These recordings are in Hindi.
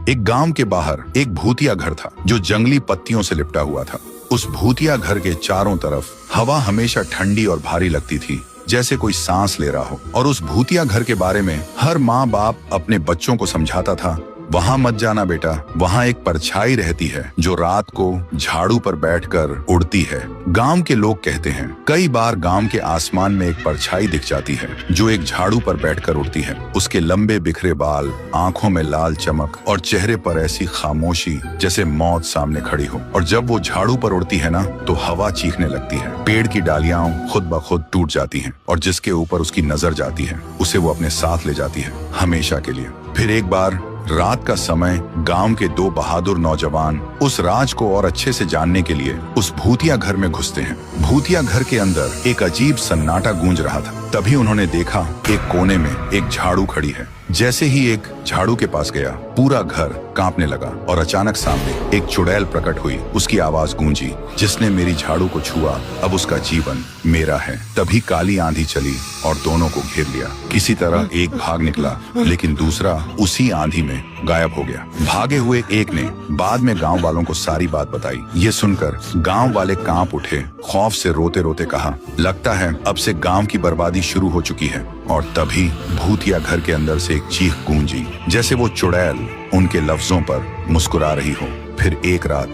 एक गांव के बाहर एक भूतिया घर था जो जंगली पत्तियों से लिपटा हुआ था। उस भूतिया घर के चारों तरफ हवा हमेशा ठंडी और भारी लगती थी, जैसे कोई सांस ले रहा हो। और उस भूतिया घर के बारे में हर माँ बाप अपने बच्चों को समझाता था, वहां मत जाना बेटा, वहां एक परछाई रहती है जो रात को झाड़ू पर बैठकर उड़ती है। गांव के लोग कहते हैं कई बार गांव के आसमान में एक परछाई दिख जाती है जो एक झाड़ू पर बैठकर उड़ती है। उसके लंबे बिखरे बाल, आंखों में लाल चमक और चेहरे पर ऐसी खामोशी जैसे मौत सामने खड़ी हो। और जब वो झाड़ू पर उड़ती है ना, तो हवा चीखने लगती है, पेड़ की डालियां खुद ब खुद टूट जाती हैं और जिसके ऊपर उसकी नजर जाती है उसे वो अपने साथ ले जाती है हमेशा के लिए। फिर एक बार रात का समय गांव के दो बहादुर नौजवान उस राज को और अच्छे से जानने के लिए उस भूतिया घर में घुसते हैं। भूतिया घर के अंदर एक अजीब सन्नाटा गूंज रहा था। तभी उन्होंने देखा एक कोने में एक झाड़ू खड़ी है। जैसे ही एक झाड़ू के पास गया, पूरा घर कांपने लगा और अचानक सामने एक चुड़ैल प्रकट हुई। उसकी आवाज गूंजी, जिसने मेरी झाड़ू को छुआ अब उसका जीवन मेरा है। तभी काली आंधी चली और दोनों को घेर लिया। किसी तरह एक भाग निकला, लेकिन दूसरा उसी आंधी में गायब हो गया। भागे हुए एक ने बाद में गांव वालों को सारी बात बताई। ये सुनकर गांव वाले कांप उठे, खौफ से रोते रोते कहा, लगता है अब से गांव की बर्बादी शुरू हो चुकी है। और तभी भूतिया घर के अंदर से एक चीख गूंजी, जैसे वो चुड़ैल उनके लफ्जों पर मुस्कुरा रही हो। फिर एक रात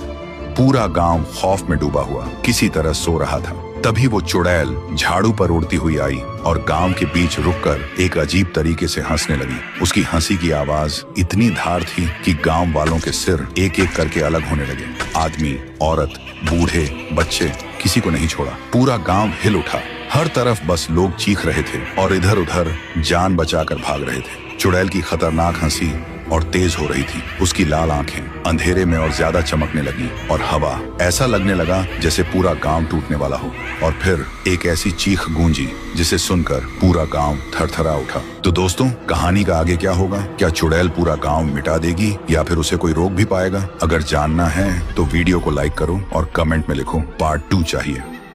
पूरा गांव खौफ में डूबा हुआ किसी तरह सो रहा था। तभी वो चुड़ैल झाड़ू पर उड़ती हुई आई और गांव के बीच रुककर एक अजीब तरीके से हंसने लगी। उसकी हंसी की आवाज इतनी धार थी कि गांव वालों के सिर एक एक करके अलग होने लगे। आदमी, औरत, बूढ़े, बच्चे, किसी को नहीं छोड़ा। पूरा गांव हिल उठा। हर तरफ बस लोग चीख रहे थे और इधर उधर जान बचाकर भाग रहे थे। चुड़ैल की खतरनाक हंसी और तेज हो रही थी। उसकी लाल आंखें अंधेरे में और ज्यादा चमकने लगी और हवा ऐसा लगने लगा जैसे पूरा गांव टूटने वाला हो। और फिर एक ऐसी चीख गूंजी जिसे सुनकर पूरा गांव थरथरा उठा। तो दोस्तों, कहानी का आगे क्या होगा? क्या चुड़ैल पूरा गांव मिटा देगी या फिर उसे कोई रोक भी पाएगा? अगर जानना है तो वीडियो को लाइक करो और कमेंट में लिखो पार्ट 2 चाहिए।